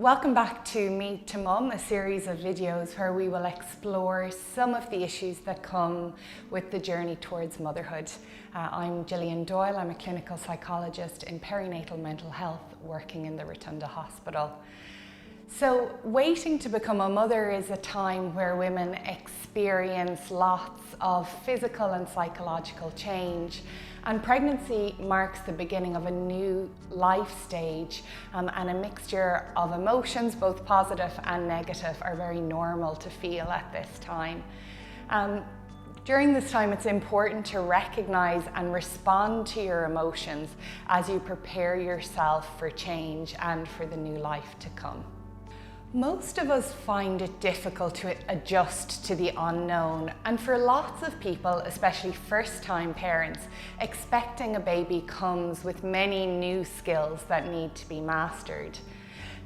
Welcome back to Meet to Mum, a series of videos where we will explore some of the issues that come with the journey towards motherhood. I'm Jillian Doyle, I'm a clinical psychologist in perinatal mental health working in the Rotunda Hospital. So waiting to become a mother is a time where women experience lots of physical and psychological change, and pregnancy marks the beginning of a new life stage, and a mixture of emotions, both positive and negative, are very normal to feel at this time. During this time, it's important to recognize and respond to your emotions as you prepare yourself for change and for the new life to come. Most of us find it difficult to adjust to the unknown, and for lots of people, especially first-time parents, expecting a baby comes with many new skills that need to be mastered.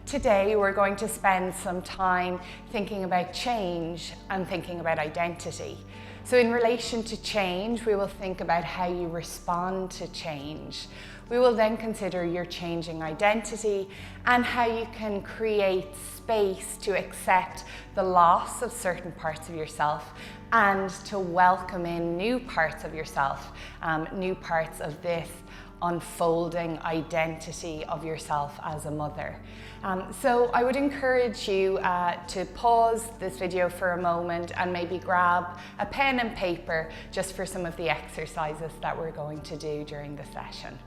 Today, we're going to spend some time thinking about change and thinking about identity. So in relation to change, we will think about how you respond to change. We will then consider your changing identity and how you can create space to accept the loss of certain parts of yourself and to welcome in new parts of yourself, new parts of this unfolding identity of yourself as a mother. So I would encourage you to pause this video for a moment and maybe grab a pen and paper just for some of the exercises that we're going to do during the session.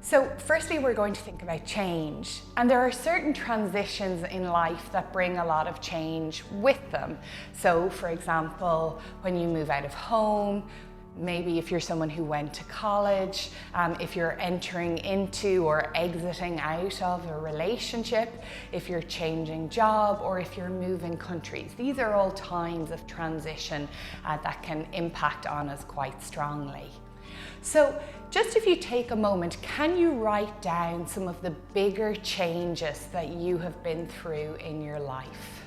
So firstly, we're going to think about change, and there are certain transitions in life that bring a lot of change with them. So for example, when you move out of home, maybe if you're someone who went to college, if you're entering into or exiting out of a relationship, if you're changing job, or if you're moving countries. These are all times of transition that can impact on us quite strongly. So just if you take a moment, can you write down some of the bigger changes that you have been through in your life?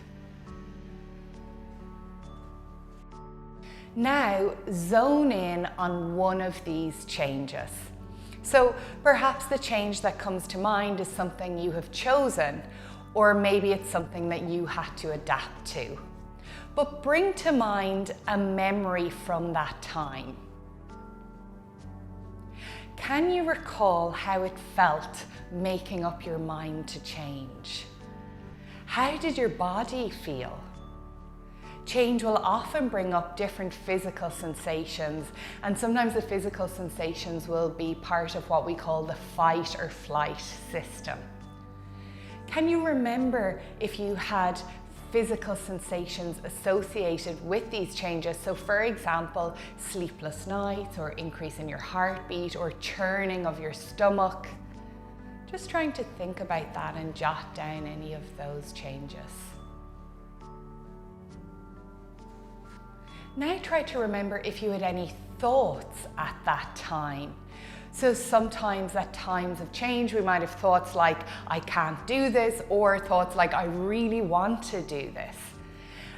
Now zone in on one of these changes. So perhaps the change that comes to mind is something you have chosen, or maybe it's something that you had to adapt to. But bring to mind a memory from that time. Can you recall how it felt making up your mind to change? How did your body feel? Change will often bring up different physical sensations, and sometimes the physical sensations will be part of what we call the fight or flight system. Can you remember if you had physical sensations associated with these changes? So for example, sleepless nights, or increase in your heartbeat, or churning of your stomach. Just trying to think about that and jot down any of those changes. Now try to remember if you had any thoughts at that time. So sometimes at times of change, we might have thoughts like, I can't do this, or thoughts like, I really want to do this.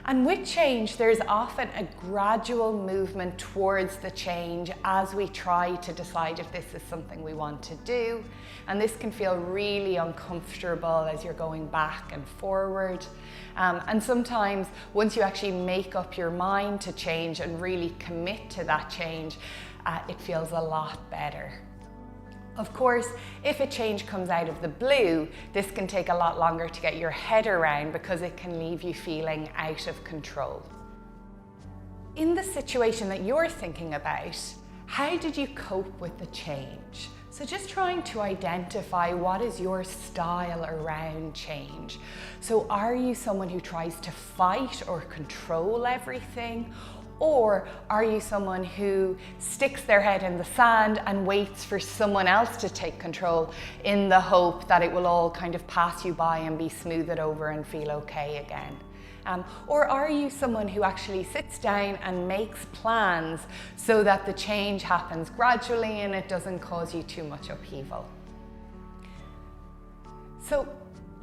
And with change, there's often a gradual movement towards the change as we try to decide if this is something we want to do. And this can feel really uncomfortable as you're going back and forward. And sometimes once you actually make up your mind to change and really commit to that change, it feels a lot better. Of course, if a change comes out of the blue, this can take a lot longer to get your head around because it can leave you feeling out of control. In the situation that you're thinking about, how did you cope with the change? So just trying to identify what is your style around change. So are you someone who tries to fight or control everything? Or are you someone who sticks their head in the sand and waits for someone else to take control in the hope that it will all kind of pass you by and be smoothed over and feel okay again? Or are you someone who actually sits down and makes plans so that the change happens gradually and it doesn't cause you too much upheaval? So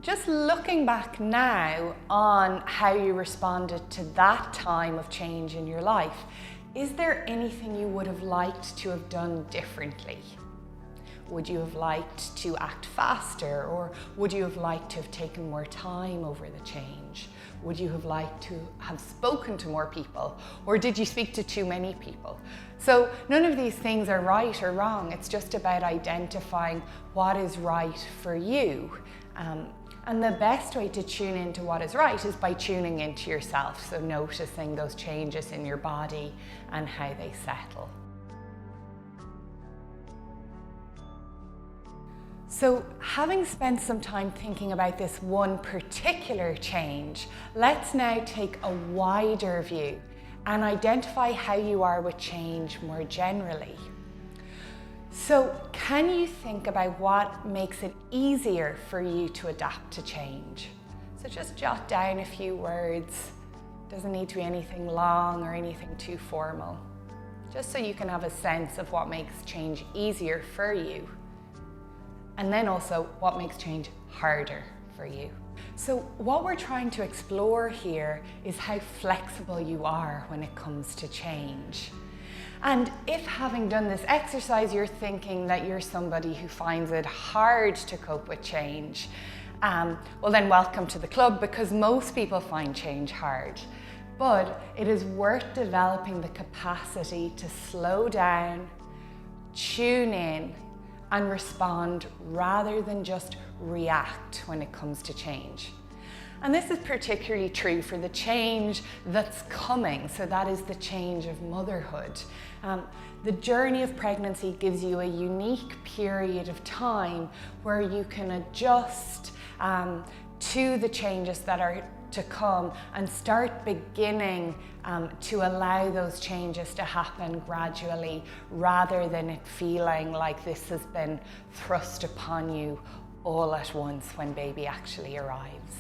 just looking back now on how you responded to that time of change in your life, is there anything you would have liked to have done differently? Would you have liked to act faster, or would you have liked to have taken more time over the change? Would you have liked to have spoken to more people, or did you speak to too many people? So none of these things are right or wrong. It's just about identifying what is right for you. And the best way to tune into what is right is by tuning into yourself, so noticing those changes in your body and how they settle. So having spent some time thinking about this one particular change, let's now take a wider view and identify how you are with change more generally. So can you think about what makes it easier for you to adapt to change? So just jot down a few words. Doesn't need to be anything long or anything too formal. Just so you can have a sense of what makes change easier for you. And then also what makes change harder for you. So what we're trying to explore here is how flexible you are when it comes to change. And if having done this exercise, you're thinking that you're somebody who finds it hard to cope with change, well then welcome to the club, because most people find change hard. But it is worth developing the capacity to slow down, tune in, and respond rather than just react when it comes to change. And this is particularly true for the change that's coming, so that is the change of motherhood. The journey of pregnancy gives you a unique period of time where you can adjust to the changes that are to come and start beginning to allow those changes to happen gradually, rather than it feeling like this has been thrust upon you all at once when baby actually arrives.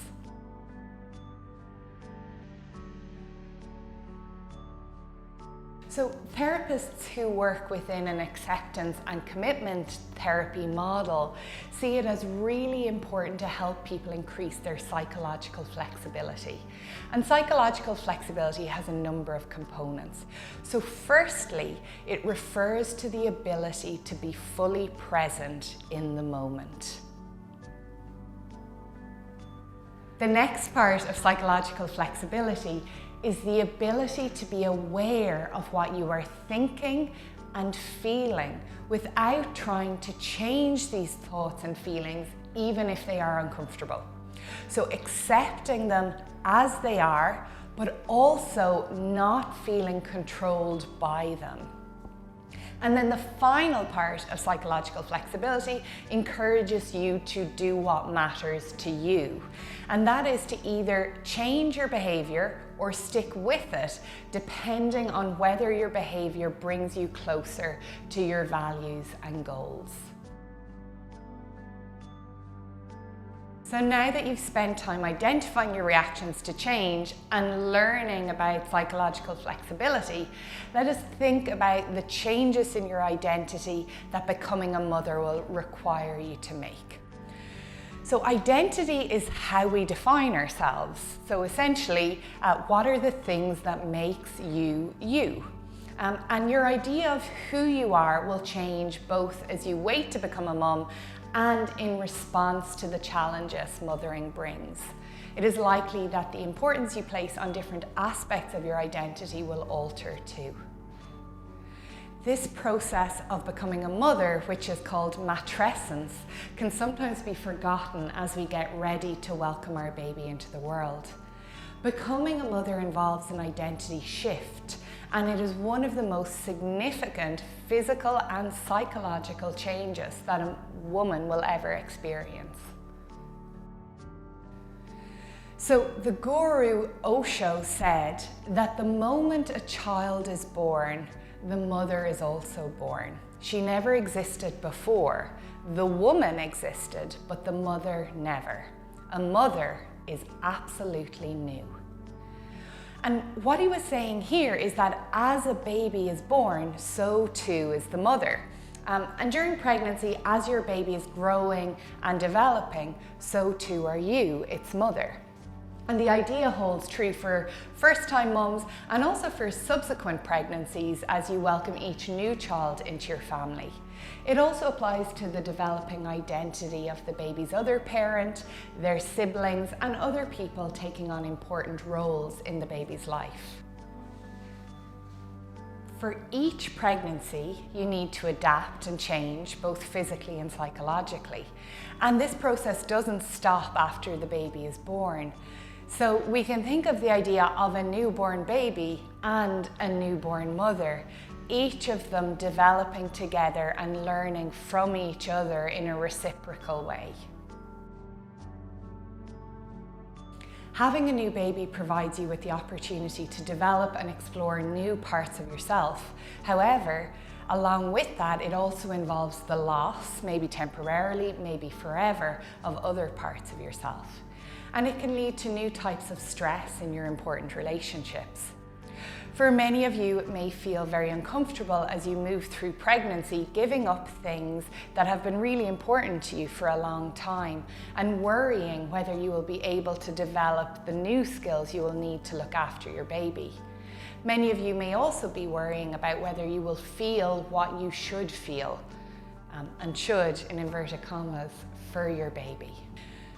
So therapists who work within an acceptance and commitment therapy model see it as really important to help people increase their psychological flexibility. And psychological flexibility has a number of components. So firstly, it refers to the ability to be fully present in the moment. The next part of psychological flexibility is the ability to be aware of what you are thinking and feeling without trying to change these thoughts and feelings, even if they are uncomfortable. So accepting them as they are, but also not feeling controlled by them. And then the final part of psychological flexibility encourages you to do what matters to you. And that is to either change your behavior or stick with it, depending on whether your behavior brings you closer to your values and goals. So now that you've spent time identifying your reactions to change and learning about psychological flexibility, let us think about the changes in your identity that becoming a mother will require you to make. So identity is how we define ourselves. So essentially, what are the things that makes you you? And your idea of who you are will change both as you wait to become a mum and in response to the challenges mothering brings. It is likely that the importance you place on different aspects of your identity will alter too. This process of becoming a mother, which is called matrescence, can sometimes be forgotten as we get ready to welcome our baby into the world. Becoming a mother involves an identity shift, and it is one of the most significant physical and psychological changes that a woman will ever experience. So the guru Osho said that the moment a child is born, the mother is also born. She never existed before. The woman existed, but the mother never. A mother is absolutely new. And what he was saying here is that as a baby is born, so too is the mother. And during pregnancy, as your baby is growing and developing, so too are you, its mother. And the idea holds true for first-time mums and also for subsequent pregnancies as you welcome each new child into your family. It also applies to the developing identity of the baby's other parent, their siblings, and other people taking on important roles in the baby's life. For each pregnancy, you need to adapt and change, both physically and psychologically. And this process doesn't stop after the baby is born. So we can think of the idea of a newborn baby and a newborn mother, each of them developing together and learning from each other in a reciprocal way. Having a new baby provides you with the opportunity to develop and explore new parts of yourself. However, along with that, it also involves the loss, maybe temporarily, maybe forever, of other parts of yourself. And it can lead to new types of stress in your important relationships. For many of you, it may feel very uncomfortable as you move through pregnancy, giving up things that have been really important to you for a long time and worrying whether you will be able to develop the new skills you will need to look after your baby. Many of you may also be worrying about whether you will feel what you should feel, and should, in inverted commas, for your baby.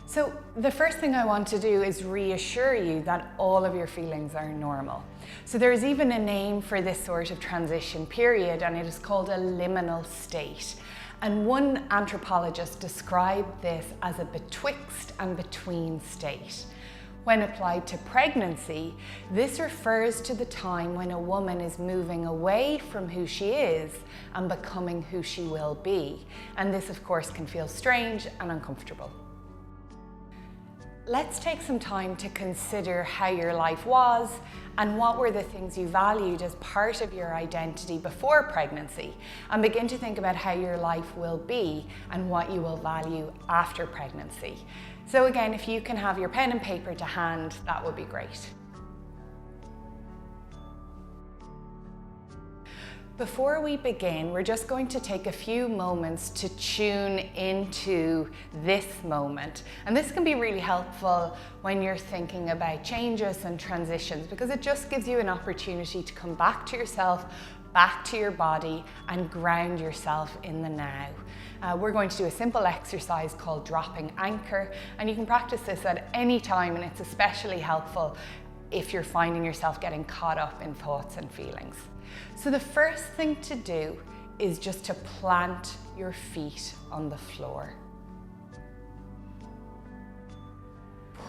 So the first thing I want to do is reassure you that all of your feelings are normal. So there is even a name for this sort of transition period, and it is called a liminal state. And one anthropologist described this as a betwixt and between state. When applied to pregnancy, this refers to the time when a woman is moving away from who she is and becoming who she will be. And this, of course, can feel strange and uncomfortable. Let's take some time to consider how your life was and what were the things you valued as part of your identity before pregnancy, and begin to think about how your life will be and what you will value after pregnancy. So again, if you can have your pen and paper to hand, that would be great. Before we begin, we're just going to take a few moments to tune into this moment. And this can be really helpful when you're thinking about changes and transitions, because it just gives you an opportunity to come back to yourself, back to your body, and ground yourself in the now. We're going to do a simple exercise called dropping anchor, and you can practice this at any time, and it's especially helpful if you're finding yourself getting caught up in thoughts and feelings. So the first thing to do is just to plant your feet on the floor.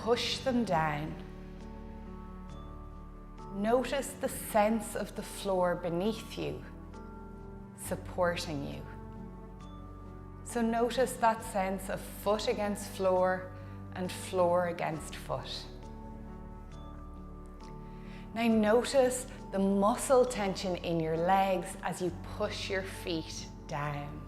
Push them down. Notice the sense of the floor beneath you, supporting you. So notice that sense of foot against floor and floor against foot. Now notice the muscle tension in your legs as you push your feet down.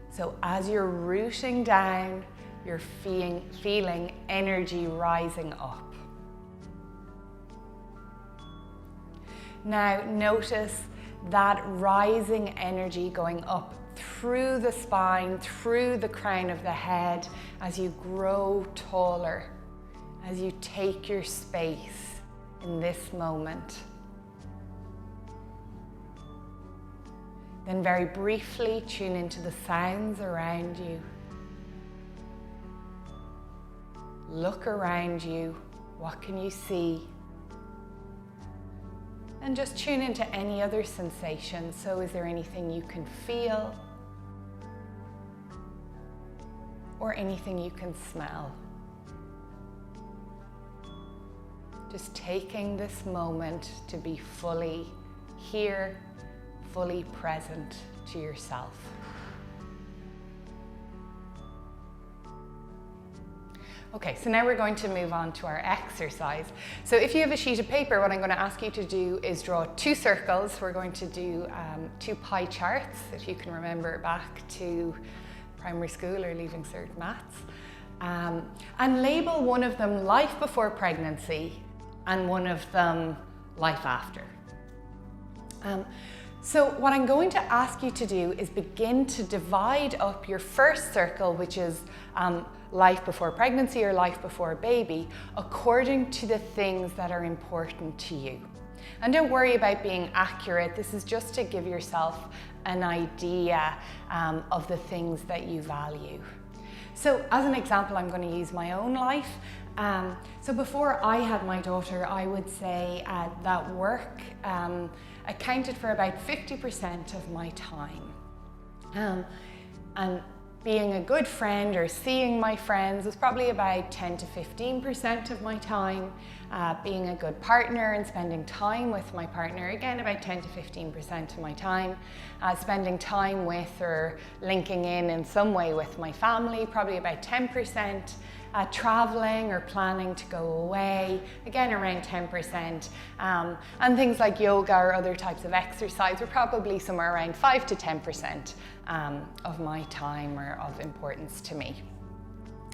So as you're rooting down, you're feeling energy rising up. Now notice that rising energy going up through the spine, through the crown of the head, as you grow taller, as you take your space in this moment. Then very briefly tune into the sounds around you. Look around you. What can you see? And just tune into any other sensations. So is there anything you can feel? Or anything you can smell? Just taking this moment to be fully here, fully present to yourself. Okay, so now we're going to move on to our exercise. So if you have a sheet of paper, what I'm going to ask you to do is draw 2 circles. We're going to do 2 pie charts, if you can remember back to primary school or Leaving Cert Maths. And label one of them life before pregnancy and one of them life after. So what I'm going to ask you to do is begin to divide up your first circle, which is life before pregnancy or life before baby, according to the things that are important to you. And don't worry about being accurate. This is just to give yourself an idea of the things that you value. So as an example, I'm going to use my own life. So before I had my daughter, I would say that work accounted for about 50% of my time. And being a good friend or seeing my friends was probably about 10 to 15% of my time. Being a good partner and spending time with my partner, again about 10 to 15% of my time. Spending time with or linking in some way with my family, probably about 10%. Traveling or planning to go away, again around 10%. And things like yoga or other types of exercise were probably somewhere around 5 to 10% of my time or of importance to me.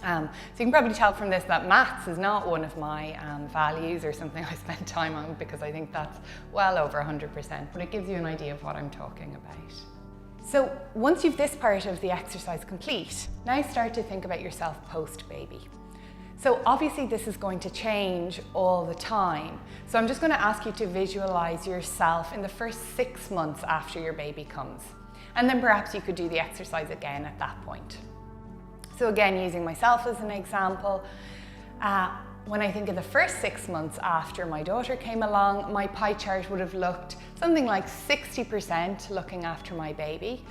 So you can probably tell from this that maths is not one of my values or something I spend time on, because I think that's well over 100%, but it gives you an idea of what I'm talking about. So once you've this part of the exercise complete, now start to think about yourself post-baby. So obviously this is going to change all the time. So I'm just going to ask you to visualize yourself in the first 6 months after your baby comes. And then perhaps you could do the exercise again at that point. So again, using myself as an example, when I think of the first 6 months after my daughter came along, my pie chart would have looked something like 60% looking after my baby,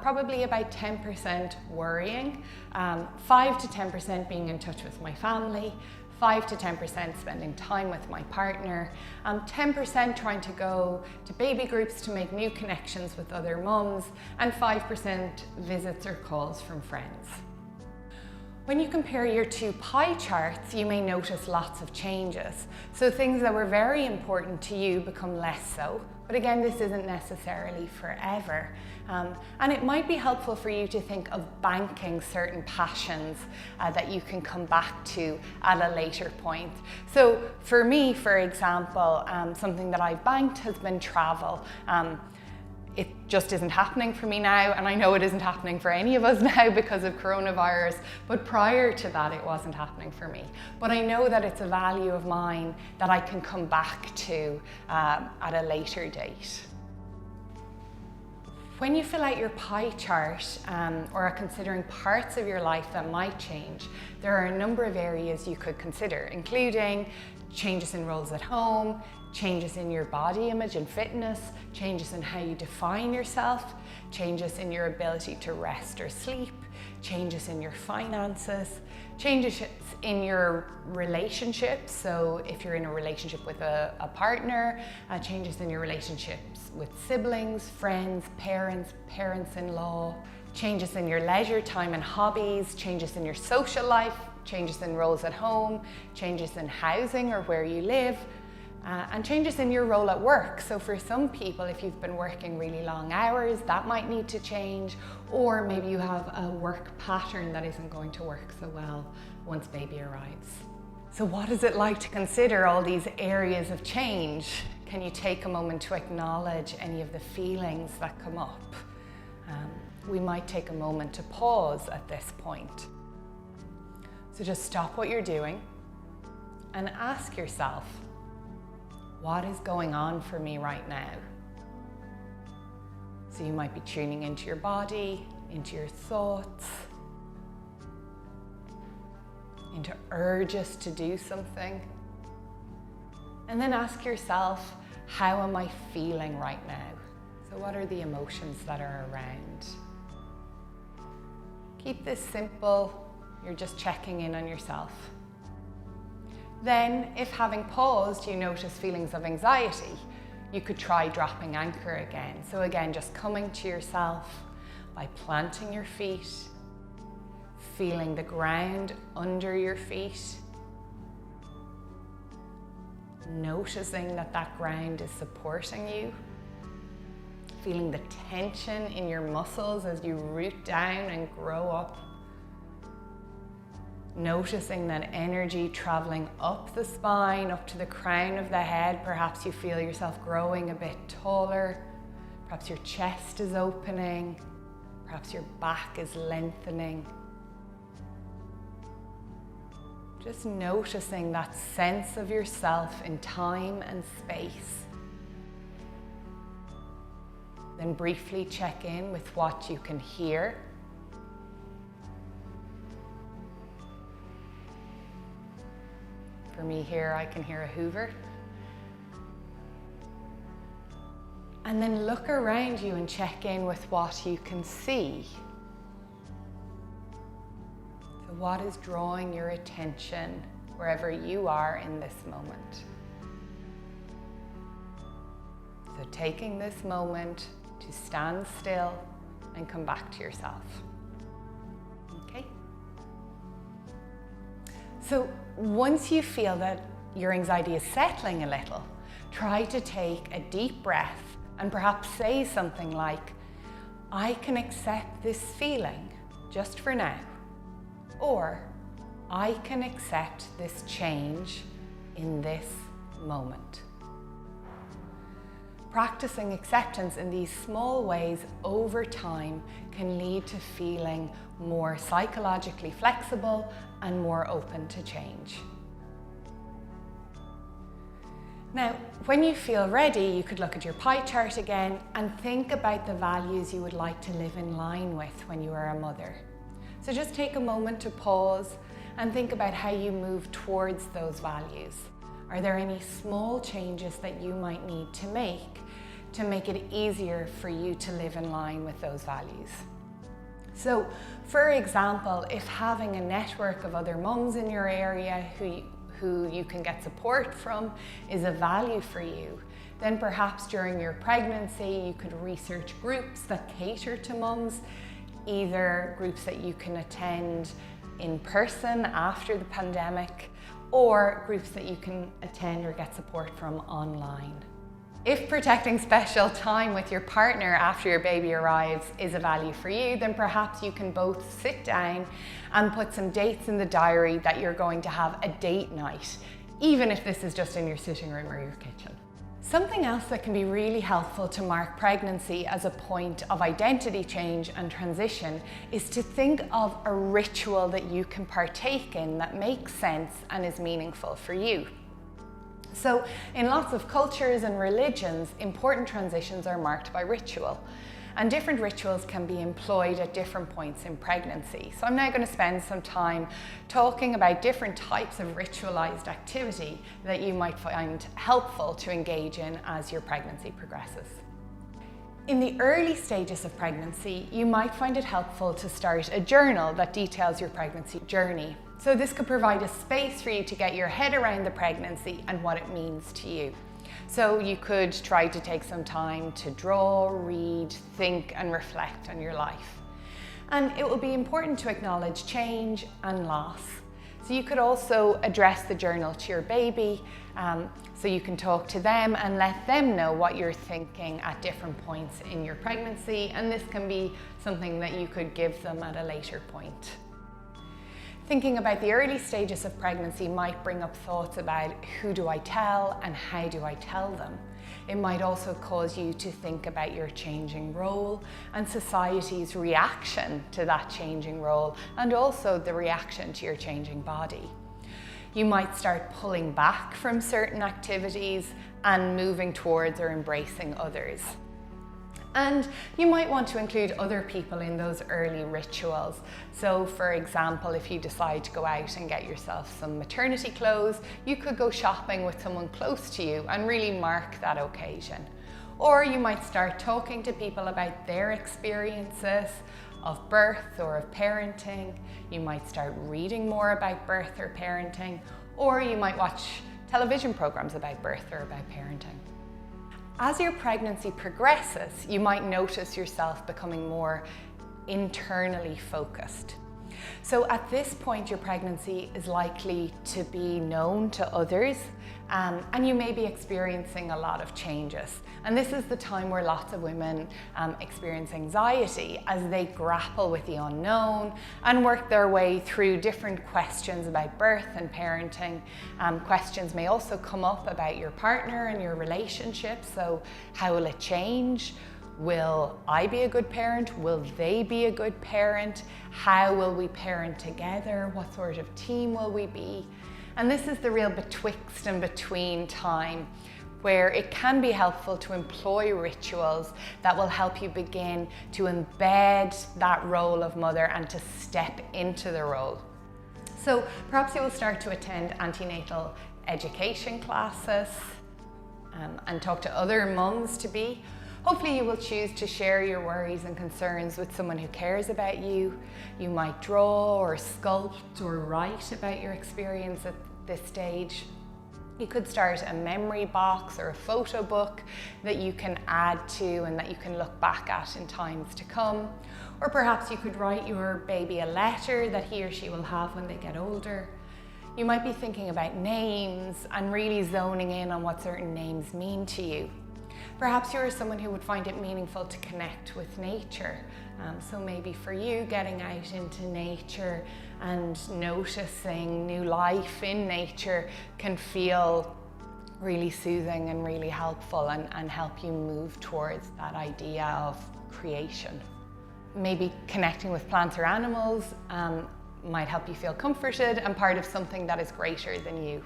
probably about 10% worrying, 5 to 10% being in touch with my family, 5 to 10% spending time with my partner, 10% trying to go to baby groups to make new connections with other mums, and 5% visits or calls from friends. When you compare your two pie charts, you may notice lots of changes. So things that were very important to you become less so. But again, this isn't necessarily forever. And it might be helpful for you to think of banking certain passions that you can come back to at a later point. So for me, for example, something that I've banked has been travel. It just isn't happening for me now, and I know it isn't happening for any of us now because of coronavirus, but prior to that it wasn't happening for me. But I know that it's a value of mine that I can come back to at a later date. When you fill out your pie chart or are considering parts of your life that might change, there are a number of areas you could consider, including changes in roles at home, changes in your body image and fitness, changes in how you define yourself, changes in your ability to rest or sleep, changes in your finances, changes in your relationships. So if you're in a relationship with a partner, changes in your relationships with siblings, friends, parents-in-law, changes in your leisure time and hobbies, changes in your social life, changes in roles at home, changes in housing or where you live, and changes in your role at work. So for some people, if you've been working really long hours, that might need to change, or maybe you have a work pattern that isn't going to work so well once baby arrives. So what is it like to consider all these areas of change? Can you take a moment to acknowledge any of the feelings that come up? We might take a moment to pause at this point. So just stop what you're doing and ask yourself, what is going on for me right now? So you might be tuning into your body, into your thoughts, into urges to do something. And then ask yourself, how am I feeling right now? So what are the emotions that are around? Keep this simple. You're just checking in on yourself. Then, if having paused, you notice feelings of anxiety, you could try dropping anchor again. So again, just coming to yourself by planting your feet, feeling the ground under your feet, noticing that that ground is supporting you, feeling the tension in your muscles as you root down and grow up. Noticing that energy traveling up the spine, up to the crown of the head. Perhaps you feel yourself growing a bit taller. Perhaps your chest is opening, perhaps your back is lengthening. Just noticing that sense of yourself in time and space. Then briefly check in with what you can hear. For me here, I can hear a Hoover. And then look around you and check in with what you can see. So what is drawing your attention wherever you are in this moment? So taking this moment to stand still and come back to yourself. Okay? So once you feel that your anxiety is settling a little, try to take a deep breath and perhaps say something like, I can accept this feeling just for now. Or, I can accept this change in this moment. Practicing acceptance in these small ways over time can lead to feeling more psychologically flexible and more open to change. Now, when you feel ready, you could look at your pie chart again and think about the values you would like to live in line with when you are a mother. So just take a moment to pause and think about how you move towards those values. Are there any small changes that you might need to make it easier for you to live in line with those values? So, for example, if having a network of other mums in your area who you can get support from is a value for you, then perhaps during your pregnancy you could research groups that cater to mums, either groups that you can attend in person after the pandemic, or groups that you can attend or get support from online. If protecting special time with your partner after your baby arrives is a value for you, then perhaps you can both sit down and put some dates in the diary that you're going to have a date night, even if this is just in your sitting room or your kitchen. Something else that can be really helpful to mark pregnancy as a point of identity change and transition is to think of a ritual that you can partake in that makes sense and is meaningful for you. So in lots of cultures and religions, important transitions are marked by ritual, and different rituals can be employed at different points in pregnancy. So I'm now going to spend some time talking about different types of ritualized activity that you might find helpful to engage in as your pregnancy progresses. In the early stages of pregnancy, you might find it helpful to start a journal that details your pregnancy journey. So this could provide a space for you to get your head around the pregnancy and what it means to you. So you could try to take some time to draw, read, think and reflect on your life. And it will be important to acknowledge change and loss. So you could also address the journal to your baby, so you can talk to them and let them know what you're thinking at different points in your pregnancy, and this can be something that you could give them at a later point. Thinking about the early stages of pregnancy might bring up thoughts about who do I tell and how do I tell them. It might also cause you to think about your changing role and society's reaction to that changing role, and also the reaction to your changing body. You might start pulling back from certain activities and moving towards or embracing others. And you might want to include other people in those early rituals. So for example, if you decide to go out and get yourself some maternity clothes, you could go shopping with someone close to you and really mark that occasion. Or you might start talking to people about their experiences of birth or of parenting. You might start reading more about birth or parenting, or you might watch television programs about birth or about parenting. As your pregnancy progresses, you might notice yourself becoming more internally focused. So at this point, your pregnancy is likely to be known to others, and you may be experiencing a lot of changes. And this is the time where lots of women experience anxiety as they grapple with the unknown and work their way through different questions about birth and parenting. Questions may also come up about your partner and your relationship. So how will it change? Will I be a good parent? Will they be a good parent? How will we parent together? What sort of team will we be? And this is the real betwixt and between time, where it can be helpful to employ rituals that will help you begin to embed that role of mother and to step into the role. So perhaps you will start to attend antenatal education classes and talk to other mums-to-be. Hopefully you will choose to share your worries and concerns with someone who cares about you. You might draw or sculpt or write about your experience at this stage. You could start a memory box or a photo book that you can add to and that you can look back at in times to come. Or perhaps you could write your baby a letter that he or she will have when they get older. You might be thinking about names and really zoning in on what certain names mean to you. Perhaps you're someone who would find it meaningful to connect with nature. So maybe for you, getting out into nature and noticing new life in nature can feel really soothing and really helpful and help you move towards that idea of creation. Maybe connecting with plants or animals might help you feel comforted and part of something that is greater than you.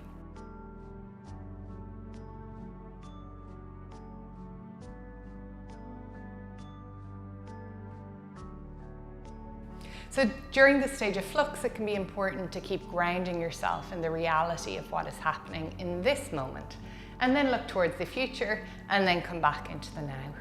So during this stage of flux, it can be important to keep grounding yourself in the reality of what is happening in this moment, and then look towards the future and then come back into the now.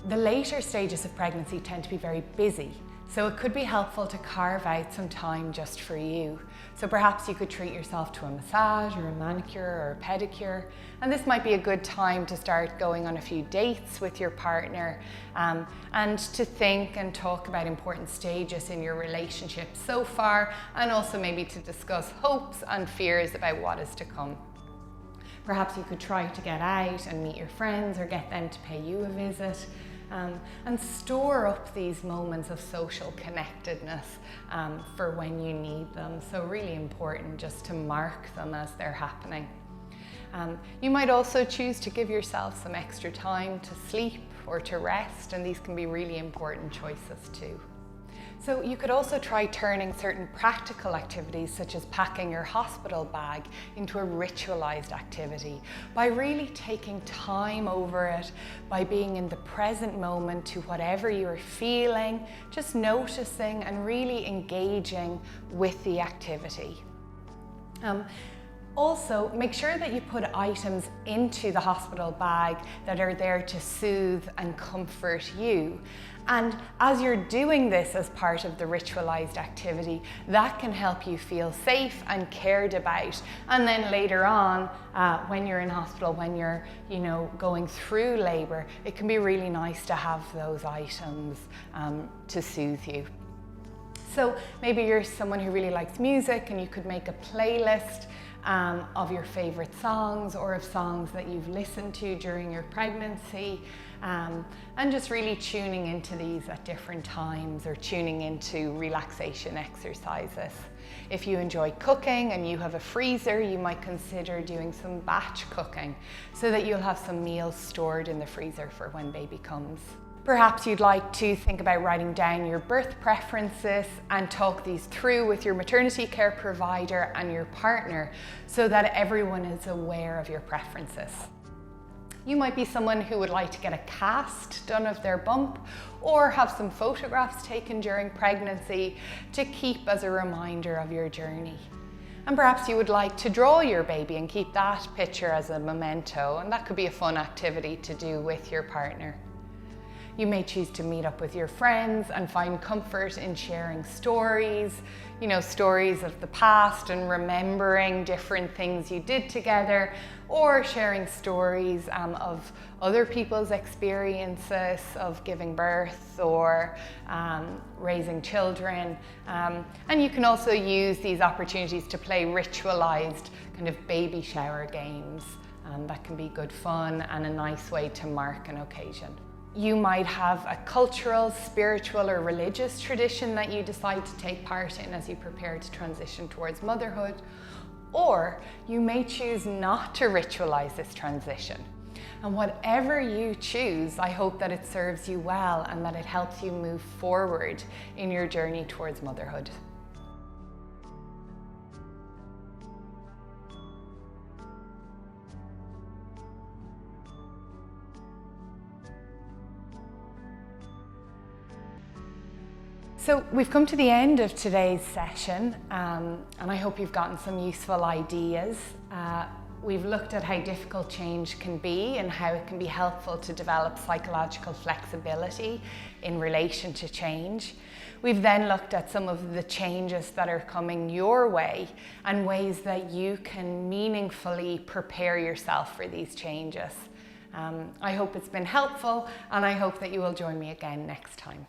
The later stages of pregnancy tend to be very busy, so it could be helpful to carve out some time just for you. So perhaps you could treat yourself to a massage or a manicure or a pedicure, and this might be a good time to start going on a few dates with your partner and to think and talk about important stages in your relationship so far, and also maybe to discuss hopes and fears about what is to come. Perhaps you could try to get out and meet your friends or get them to pay you a visit. And store up these moments of social connectedness for when you need them. So really important just to mark them as they're happening. You might also choose to give yourself some extra time to sleep or to rest, and these can be really important choices too. So you could also try turning certain practical activities, such as packing your hospital bag, into a ritualized activity by really taking time over it, by being in the present moment to whatever you're feeling, just noticing and really engaging with the activity. Also, make sure that you put items into the hospital bag that are there to soothe and comfort you. And as you're doing this as part of the ritualized activity, that can help you feel safe and cared about. And then later on, when you're in hospital, when you're, going through labor, it can be really nice to have those items to soothe you. So maybe you're someone who really likes music, and you could make a playlist of your favorite songs or of songs that you've listened to during your pregnancy, and just really tuning into these at different times or tuning into relaxation exercises. If you enjoy cooking and you have a freezer, you might consider doing some batch cooking so that you'll have some meals stored in the freezer for when baby comes. Perhaps you'd like to think about writing down your birth preferences and talk these through with your maternity care provider and your partner so that everyone is aware of your preferences. You might be someone who would like to get a cast done of their bump or have some photographs taken during pregnancy to keep as a reminder of your journey. And perhaps you would like to draw your baby and keep that picture as a memento, and that could be a fun activity to do with your partner. You may choose to meet up with your friends and find comfort in sharing stories, stories of the past and remembering different things you did together, or sharing stories of other people's experiences of giving birth or raising children. And you can also use these opportunities to play ritualized kind of baby shower games. That can be good fun and a nice way to mark an occasion. You might have a cultural, spiritual, or religious tradition that you decide to take part in as you prepare to transition towards motherhood, or you may choose not to ritualize this transition. And whatever you choose, I hope that it serves you well and that it helps you move forward in your journey towards motherhood. So we've come to the end of today's session, and I hope you've gotten some useful ideas. We've looked at how difficult change can be and how it can be helpful to develop psychological flexibility in relation to change. We've then looked at some of the changes that are coming your way and ways that you can meaningfully prepare yourself for these changes. I hope it's been helpful, and I hope that you will join me again next time.